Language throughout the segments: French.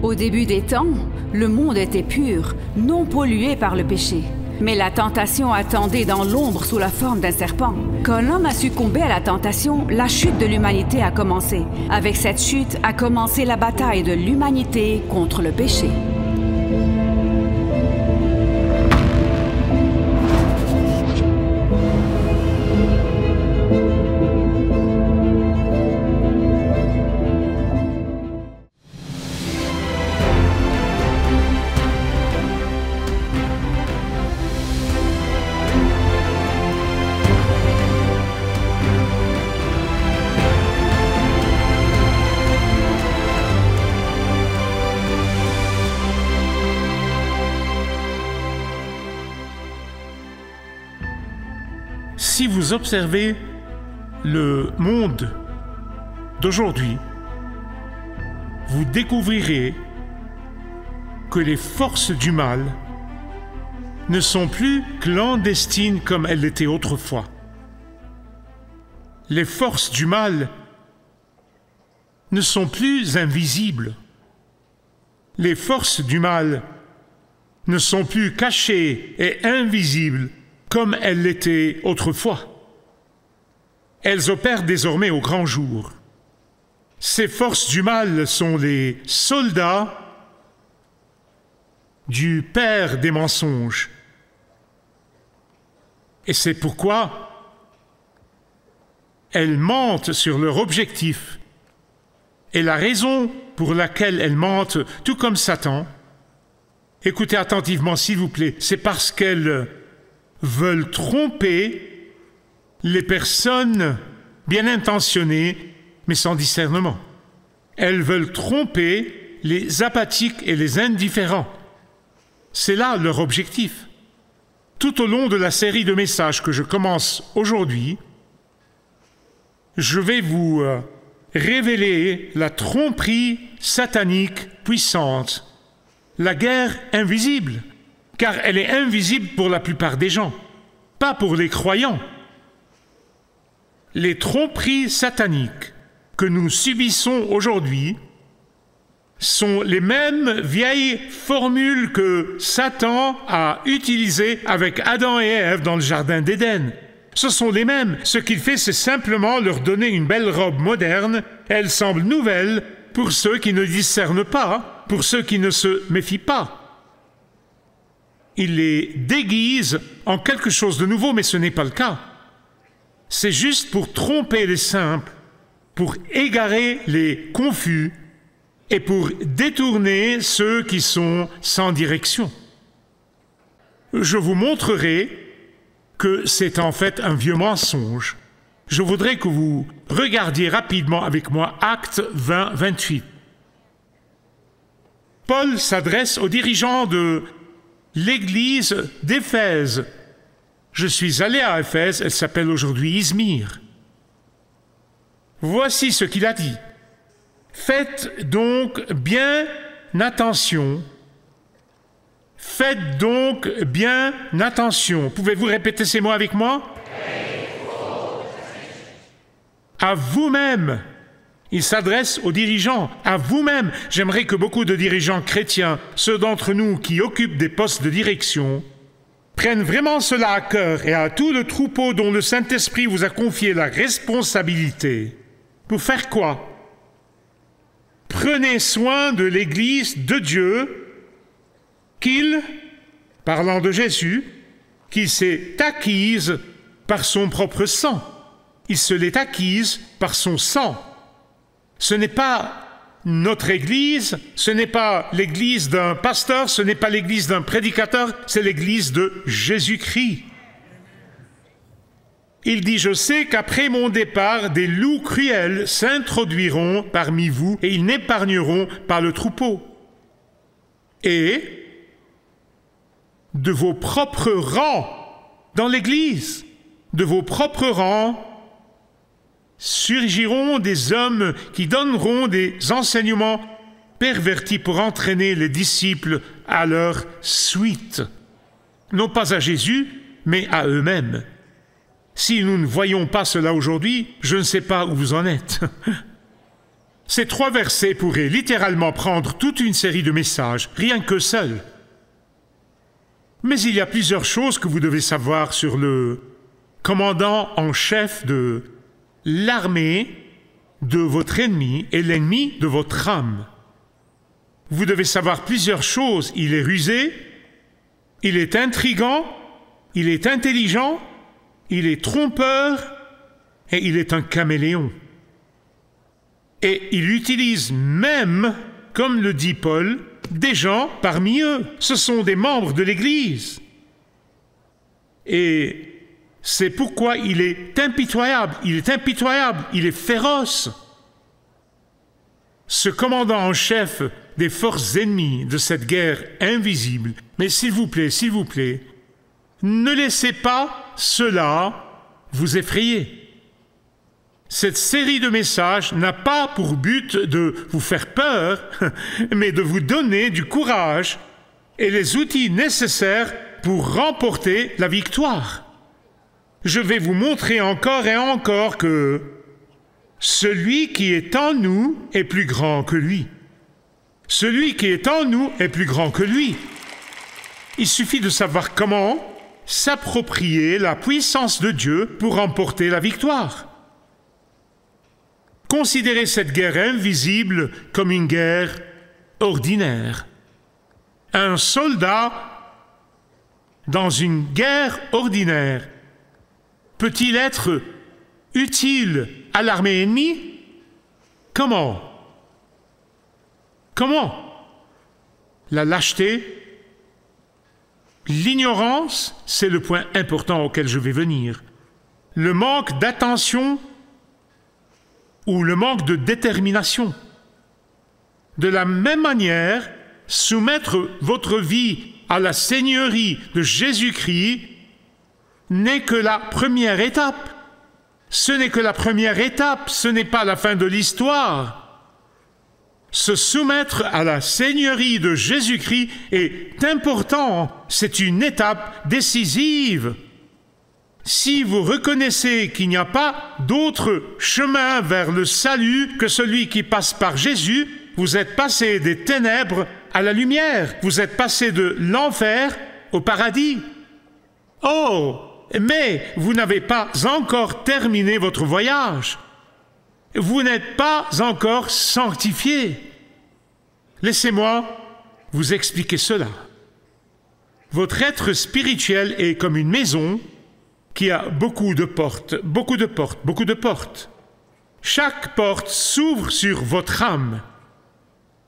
Au début des temps, le monde était pur, non pollué par le péché. Mais la tentation attendait dans l'ombre sous la forme d'un serpent. Quand l'homme a succombé à la tentation, la chute de l'humanité a commencé. Avec cette chute a commencé la bataille de l'humanité contre le péché. Si vous observez le monde d'aujourd'hui, vous découvrirez que les forces du mal ne sont plus clandestines comme elles l'étaient autrefois. Les forces du mal ne sont plus invisibles. Les forces du mal ne sont plus cachées et invisibles comme elles l'étaient autrefois. Elles opèrent désormais au grand jour. Ces forces du mal sont les soldats du père des mensonges. Et c'est pourquoi elles mentent sur leur objectif. Et la raison pour laquelle elles mentent, tout comme Satan, écoutez attentivement s'il vous plaît, c'est parce qu'elles veulent tromper les personnes bien intentionnées, mais sans discernement. Elles veulent tromper les apathiques et les indifférents. C'est là leur objectif. Tout au long de la série de messages que je commence aujourd'hui, je vais vous révéler la tromperie satanique puissante, la guerre invisible, car elle est invisible pour la plupart des gens, pas pour les croyants. Les tromperies sataniques que nous subissons aujourd'hui sont les mêmes vieilles formules que Satan a utilisées avec Adam et Ève dans le jardin d'Éden. Ce sont les mêmes. Ce qu'il fait, c'est simplement leur donner une belle robe moderne. Elle semble nouvelle pour ceux qui ne discernent pas, pour ceux qui ne se méfient pas. Il les déguise en quelque chose de nouveau, mais ce n'est pas le cas. C'est juste pour tromper les simples, pour égarer les confus et pour détourner ceux qui sont sans direction. Je vous montrerai que c'est en fait un vieux mensonge. Je voudrais que vous regardiez rapidement avec moi Actes 20, 28. Paul s'adresse aux dirigeants de l'église d'Éphèse. Je suis allé à Éphèse, elle s'appelle aujourd'hui Izmir. Voici ce qu'il a dit. Faites donc bien attention. Faites donc bien attention. Pouvez-vous répéter ces mots avec moi? À vous-même. Il s'adresse aux dirigeants, à vous-même. J'aimerais que beaucoup de dirigeants chrétiens, ceux d'entre nous qui occupent des postes de direction, prennent vraiment cela à cœur et à tout le troupeau dont le Saint-Esprit vous a confié la responsabilité. Pour faire quoi? Prenez soin de l'Église de Dieu qu'il, parlant de Jésus, qu'il s'est acquise par son propre sang. Il se l'est acquise par son sang. Ce n'est pas notre Église, ce n'est pas l'Église d'un pasteur, ce n'est pas l'Église d'un prédicateur, c'est l'Église de Jésus-Christ. Il dit, je sais qu'après mon départ, des loups cruels s'introduiront parmi vous et ils n'épargneront pas le troupeau. Et de vos propres rangs dans l'Église, de vos propres rangs, surgiront des hommes qui donneront des enseignements pervertis pour entraîner les disciples à leur suite. Non pas à Jésus, mais à eux-mêmes. Si nous ne voyons pas cela aujourd'hui, je ne sais pas où vous en êtes. Ces 3 versets pourraient littéralement prendre toute une série de messages, rien que seuls. Mais il y a plusieurs choses que vous devez savoir sur le commandant en chef de l'armée de votre ennemi et l'ennemi de votre âme. Vous devez savoir plusieurs choses. Il est rusé, il est intrigant, il est intelligent, il est trompeur et il est un caméléon. Et il utilise même, comme le dit Paul, des gens parmi eux. Ce sont des membres de l'Église. Et c'est pourquoi il est impitoyable, il est féroce. Ce commandant en chef des forces ennemies de cette guerre invisible. Mais s'il vous plaît, ne laissez pas cela vous effrayer. Cette série de messages n'a pas pour but de vous faire peur, mais de vous donner du courage et les outils nécessaires pour remporter la victoire. Je vais vous montrer encore et encore que celui qui est en nous est plus grand que lui. Celui qui est en nous est plus grand que lui. Il suffit de savoir comment s'approprier la puissance de Dieu pour remporter la victoire. Considérez cette guerre invisible comme une guerre ordinaire. Un soldat dans une guerre ordinaire peut-il être utile à l'armée ennemie? Comment? La lâcheté, l'ignorance, c'est le point important auquel je vais venir. Le manque d'attention ou le manque de détermination. De la même manière, soumettre votre vie à la seigneurie de Jésus-Christ n'est que la première étape. Ce n'est que la première étape, ce n'est pas la fin de l'histoire. Se soumettre à la seigneurie de Jésus-Christ est important, c'est une étape décisive. Si vous reconnaissez qu'il n'y a pas d'autre chemin vers le salut que celui qui passe par Jésus, vous êtes passé des ténèbres à la lumière, vous êtes passé de l'enfer au paradis. Oh, mais vous n'avez pas encore terminé votre voyage. Vous n'êtes pas encore sanctifié. Laissez-moi vous expliquer cela. Votre être spirituel est comme une maison qui a beaucoup de portes. Chaque porte s'ouvre sur votre âme.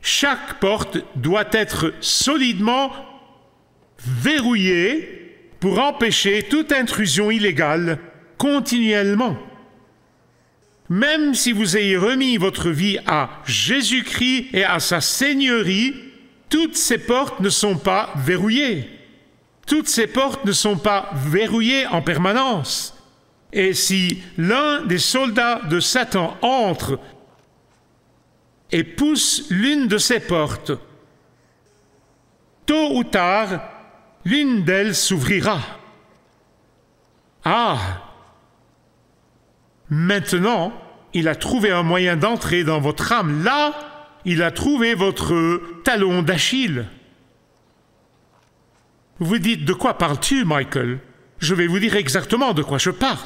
Chaque porte doit être solidement verrouillée pour empêcher toute intrusion illégale continuellement. Même si vous ayez remis votre vie à Jésus-Christ et à sa seigneurie, toutes ces portes ne sont pas verrouillées. Toutes ces portes ne sont pas verrouillées en permanence. Et si l'un des soldats de Satan entre et pousse l'une de ces portes, tôt ou tard, l'une d'elles s'ouvrira. Ah! Maintenant, il a trouvé un moyen d'entrer dans votre âme. Là, il a trouvé votre talon d'Achille. Vous dites, de quoi parles-tu, Michael? Je vais vous dire exactement de quoi je parle.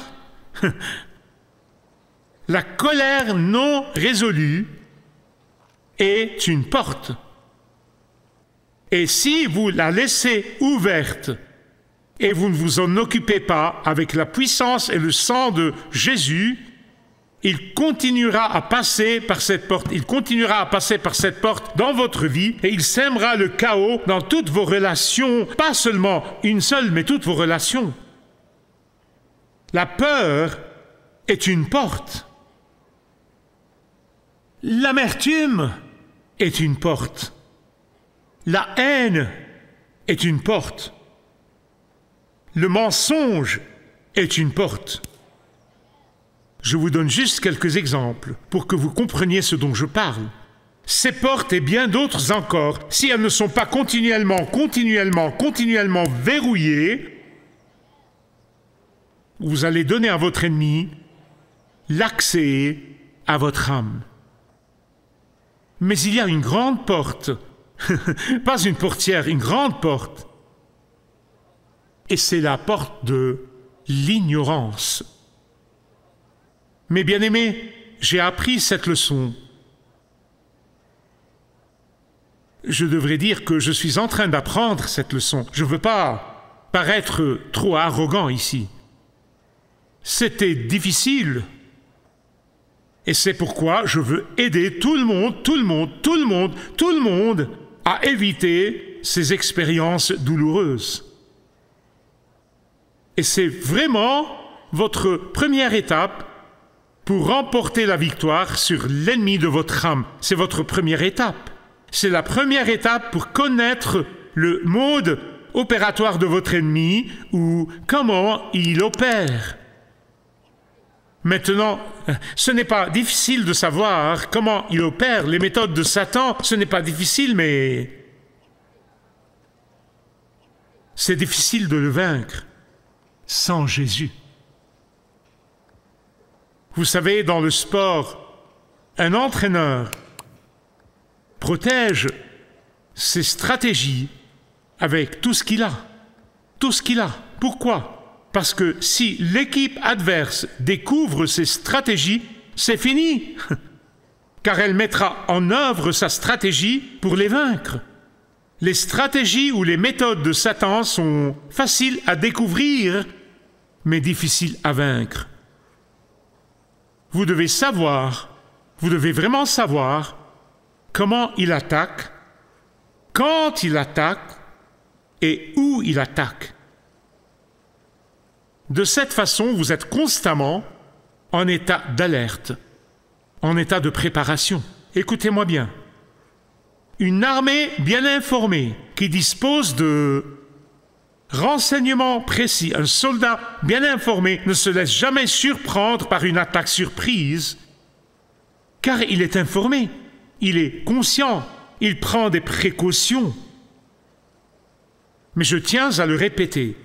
La colère non résolue est une porte. Et si vous la laissez ouverte et vous ne vous en occupez pas avec la puissance et le sang de Jésus, il continuera à passer par cette porte. Il continuera à passer par cette porte dans votre vie et il sèmera le chaos dans toutes vos relations, pas seulement une seule, mais toutes vos relations. La peur est une porte. L'amertume est une porte. La haine est une porte. Le mensonge est une porte. Je vous donne juste quelques exemples pour que vous compreniez ce dont je parle. Ces portes et bien d'autres encore, si elles ne sont pas continuellement verrouillées, vous allez donner à votre ennemi l'accès à votre âme. Mais il y a une grande porte, pas une portière, une grande porte. Et c'est la porte de l'ignorance. Mes bien-aimés, j'ai appris cette leçon. Je devrais dire que je suis en train d'apprendre cette leçon. Je ne veux pas paraître trop arrogant ici. C'était difficile. Et c'est pourquoi je veux aider tout le monde à éviter ces expériences douloureuses. Et c'est vraiment votre première étape pour remporter la victoire sur l'ennemi de votre âme. C'est votre première étape. C'est la première étape pour connaître le mode opératoire de votre ennemi ou comment il opère. Maintenant, ce n'est pas difficile de savoir comment il opère. Les méthodes de Satan, ce n'est pas difficile, mais c'est difficile de le vaincre sans Jésus. Vous savez, dans le sport, un entraîneur protège ses stratégies avec tout ce qu'il a. Tout ce qu'il a. Pourquoi? Parce que si l'équipe adverse découvre ses stratégies, c'est fini. Car elle mettra en œuvre sa stratégie pour les vaincre. Les stratégies ou les méthodes de Satan sont faciles à découvrir, mais difficiles à vaincre. Vous devez savoir, vous devez vraiment savoir comment il attaque, quand il attaque et où il attaque. De cette façon, vous êtes constamment en état d'alerte, en état de préparation. Écoutez-moi bien. Une armée bien informée qui dispose de renseignements précis, un soldat bien informé ne se laisse jamais surprendre par une attaque surprise, car il est informé, il est conscient, il prend des précautions. Mais je tiens à le répéter,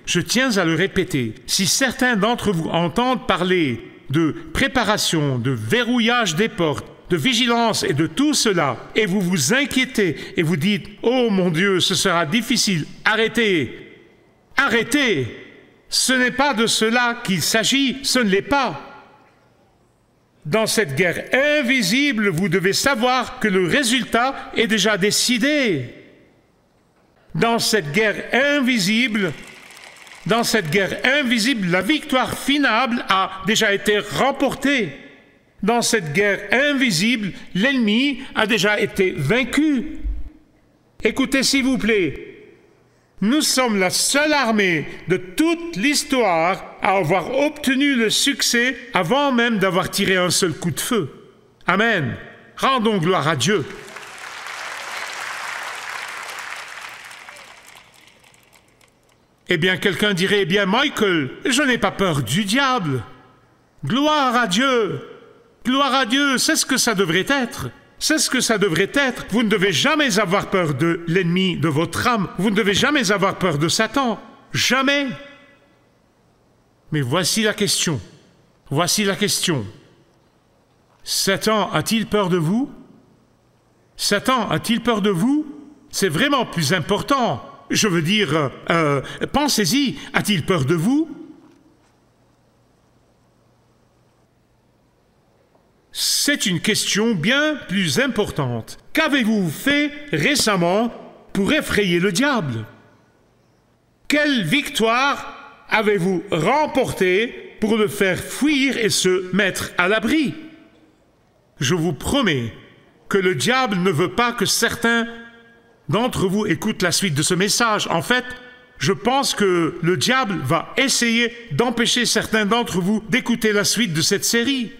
si certains d'entre vous entendent parler de préparation, de verrouillage des portes, de vigilance et de tout cela, et vous vous inquiétez et vous dites « Oh mon Dieu, ce sera difficile, arrêtez !» Arrêtez! Ce n'est pas de cela qu'il s'agit, ce ne l'est pas. Dans cette guerre invisible, vous devez savoir que le résultat est déjà décidé. Dans cette guerre invisible, la victoire finale a déjà été remportée. Dans cette guerre invisible, l'ennemi a déjà été vaincu. Écoutez s'il vous plaît. Nous sommes la seule armée de toute l'histoire à avoir obtenu le succès avant même d'avoir tiré un seul coup de feu. Amen. Rendons gloire à Dieu. Eh bien, quelqu'un dirait, eh bien, Michael, je n'ai pas peur du diable. Gloire à Dieu. Gloire à Dieu, c'est ce que ça devrait être. C'est ce que ça devrait être. Vous ne devez jamais avoir peur de l'ennemi de votre âme. Vous ne devez jamais avoir peur de Satan. Jamais. Mais voici la question. Voici la question. Satan a-t-il peur de vous? Satan a-t-il peur de vous? C'est vraiment plus important. Je veux dire, pensez-y. A-t-il peur de vous? C'est une question bien plus importante. Qu'avez-vous fait récemment pour effrayer le diable? Quelle victoire avez-vous remportée pour le faire fuir et se mettre à l'abri? Je vous promets que le diable ne veut pas que certains d'entre vous écoutent la suite de ce message. En fait, je pense que le diable va essayer d'empêcher certains d'entre vous d'écouter la suite de cette série.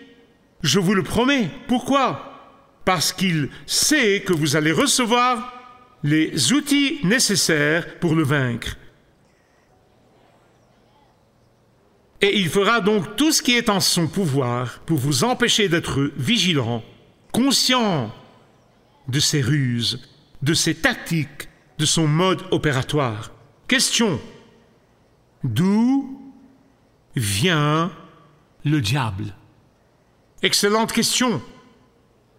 Je vous le promets. Pourquoi? Parce qu'il sait que vous allez recevoir les outils nécessaires pour le vaincre. Et il fera donc tout ce qui est en son pouvoir pour vous empêcher d'être vigilant, conscient de ses ruses, de ses tactiques, de son mode opératoire. Question. D'où vient le diable? Excellente question.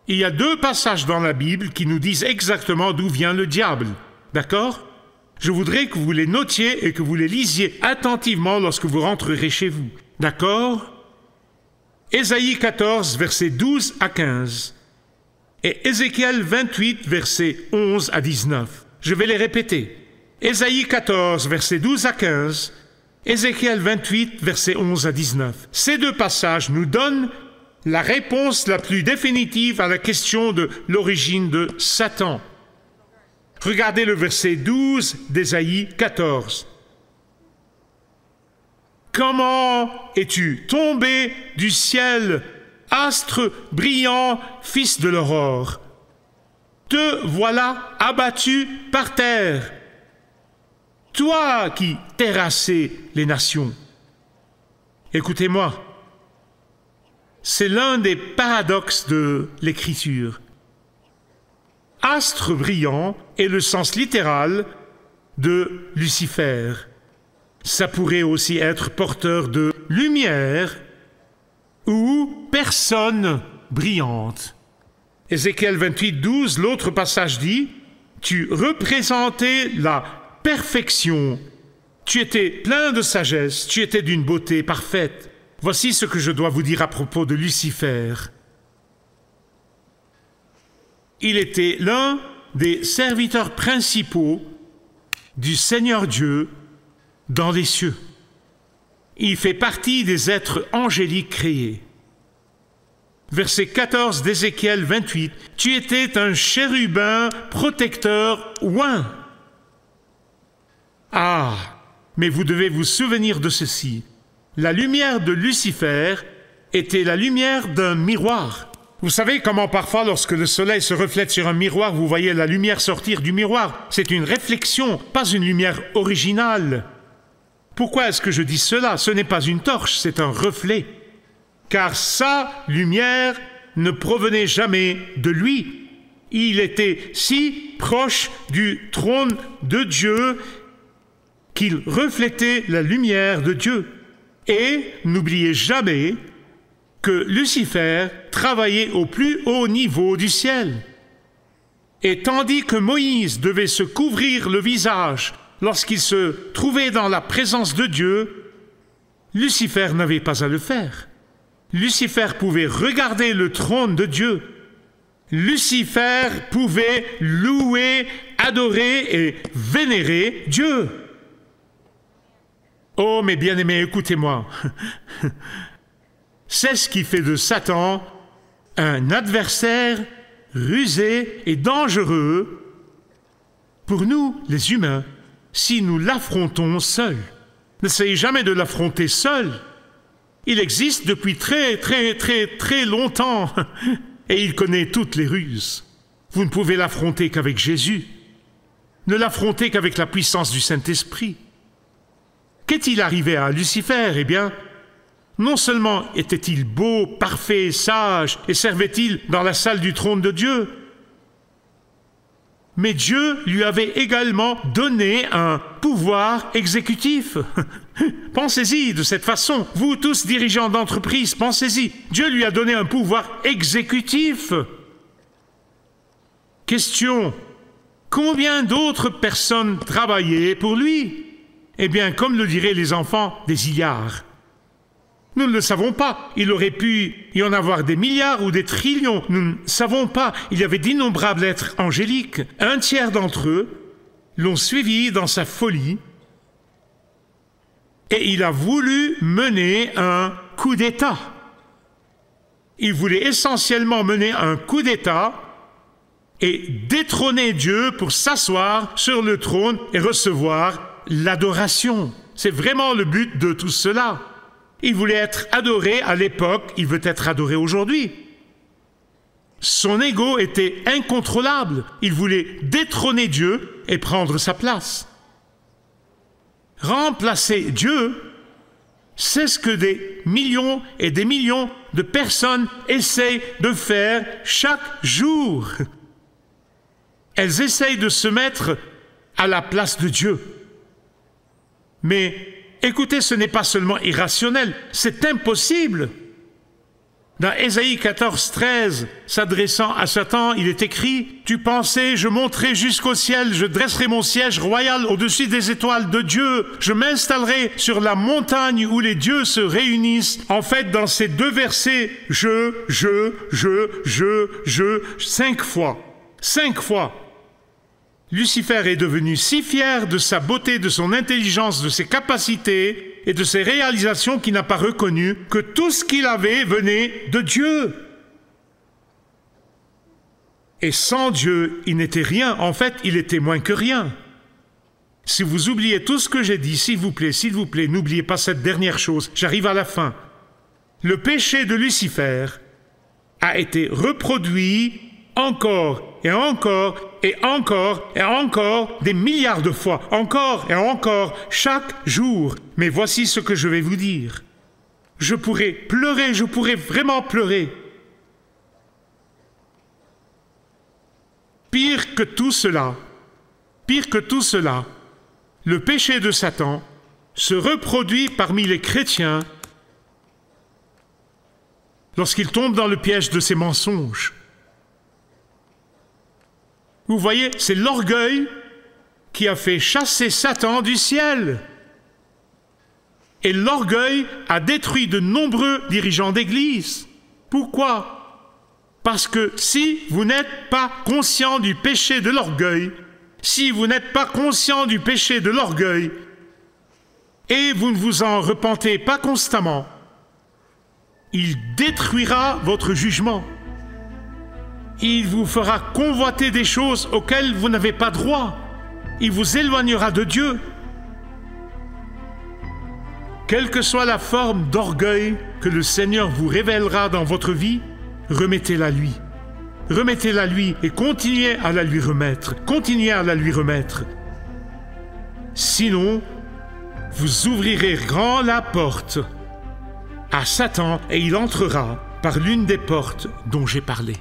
Il y a 2 passages dans la Bible qui nous disent exactement d'où vient le diable. D'accord? Je voudrais que vous les notiez et que vous les lisiez attentivement lorsque vous rentrerez chez vous. D'accord? Ésaïe 14, versets 12 à 15. Et Ézéchiel 28, versets 11 à 19. Je vais les répéter. Ésaïe 14, versets 12 à 15. Ézéchiel 28, versets 11 à 19. Ces 2 passages nous donnent la réponse la plus définitive à la question de l'origine de Satan. Regardez le verset 12 d'Ésaïe 14. Comment es-tu tombé du ciel, astre brillant, fils de l'aurore? Te voilà abattu par terre, toi qui terrassais les nations. Écoutez-moi, c'est l'un des paradoxes de l'Écriture. Astre brillant est le sens littéral de Lucifer. Ça pourrait aussi être porteur de lumière ou personne brillante. Ézéchiel 28, 12, l'autre passage dit « Tu représentais la perfection, tu étais plein de sagesse, tu étais d'une beauté parfaite. » Voici ce que je dois vous dire à propos de Lucifer. Il était l'un des serviteurs principaux du Seigneur Dieu dans les cieux. Il fait partie des êtres angéliques créés. Verset 14 d'Ézéchiel 28. Tu étais un chérubin protecteur oint. Ah, mais vous devez vous souvenir de ceci. La lumière de Lucifer était la lumière d'un miroir. Vous savez comment parfois, lorsque le soleil se reflète sur un miroir, vous voyez la lumière sortir du miroir. C'est une réflexion, pas une lumière originale. Pourquoi est-ce que je dis cela? Ce n'est pas une torche, c'est un reflet. Car sa lumière ne provenait jamais de lui. Il était si proche du trône de Dieu qu'il reflétait la lumière de Dieu. Et n'oubliez jamais que Lucifer travaillait au plus haut niveau du ciel. Et tandis que Moïse devait se couvrir le visage lorsqu'il se trouvait dans la présence de Dieu, Lucifer n'avait pas à le faire. Lucifer pouvait regarder le trône de Dieu. Lucifer pouvait louer, adorer et vénérer Dieu. Oh, mes bien-aimés, écoutez-moi. C'est ce qui fait de Satan un adversaire rusé et dangereux pour nous, les humains, si nous l'affrontons seuls. N'essayez jamais de l'affronter seul. Il existe depuis très longtemps et il connaît toutes les ruses. Vous ne pouvez l'affronter qu'avec Jésus. Ne l'affrontez qu'avec la puissance du Saint-Esprit. Qu'est-il arrivé à Lucifer? Eh bien, non seulement était-il beau, parfait, sage, et servait-il dans la salle du trône de Dieu, mais Dieu lui avait également donné un pouvoir exécutif. Pensez-y de cette façon. Vous tous dirigeants d'entreprise, pensez-y. Dieu lui a donné un pouvoir exécutif. Question. Combien d'autres personnes travaillaient pour lui? Eh bien, comme le diraient les enfants, des milliards. Nous ne le savons pas. Il aurait pu y en avoir des milliards ou des trillions. Nous ne savons pas. Il y avait d'innombrables êtres angéliques. Un tiers d'entre eux l'ont suivi dans sa folie et il a voulu mener un coup d'État. Il voulait essentiellement mener un coup d'État et détrôner Dieu pour s'asseoir sur le trône et recevoir l'adoration. C'est vraiment le but de tout cela. Il voulait être adoré à l'époque, il veut être adoré aujourd'hui. Son ego était incontrôlable. Il voulait détrôner Dieu et prendre sa place. Remplacer Dieu, c'est ce que des millions et des millions de personnes essayent de faire chaque jour. Elles essayent de se mettre à la place de Dieu. Mais écoutez, ce n'est pas seulement irrationnel, c'est impossible. Dans Ésaïe 14, 13, s'adressant à Satan, il est écrit « Tu pensais, je monterai jusqu'au ciel, je dresserai mon siège royal au-dessus des étoiles de Dieu, je m'installerai sur la montagne où les dieux se réunissent. » En fait, dans ces deux versets, je, 5 fois. 5 fois. Lucifer est devenu si fier de sa beauté, de son intelligence, de ses capacités et de ses réalisations qu'il n'a pas reconnu que tout ce qu'il avait venait de Dieu. Et sans Dieu, il n'était rien. En fait, il était moins que rien. Si vous oubliez tout ce que j'ai dit, s'il vous plaît, n'oubliez pas cette dernière chose. J'arrive à la fin. Le péché de Lucifer a été reproduit encore et encore et encore et encore des milliards de fois, encore et encore, chaque jour. Mais voici ce que je vais vous dire. Je pourrais pleurer, je pourrais vraiment pleurer. Pire que tout cela, le péché de Satan se reproduit parmi les chrétiens lorsqu'ils tombent dans le piège de ses mensonges. Vous voyez, c'est l'orgueil qui a fait chasser Satan du ciel. Et l'orgueil a détruit de nombreux dirigeants d'église. Pourquoi? Parce que si vous n'êtes pas conscient du péché de l'orgueil, et vous ne vous en repentez pas constamment, il détruira votre jugement. Il vous fera convoiter des choses auxquelles vous n'avez pas droit. Il vous éloignera de Dieu. Quelle que soit la forme d'orgueil que le Seigneur vous révélera dans votre vie, remettez-la lui. Remettez-la lui et continuez à la lui remettre. Continuez à la lui remettre. Sinon, vous ouvrirez grand la porte à Satan et il entrera par l'une des portes dont j'ai parlé.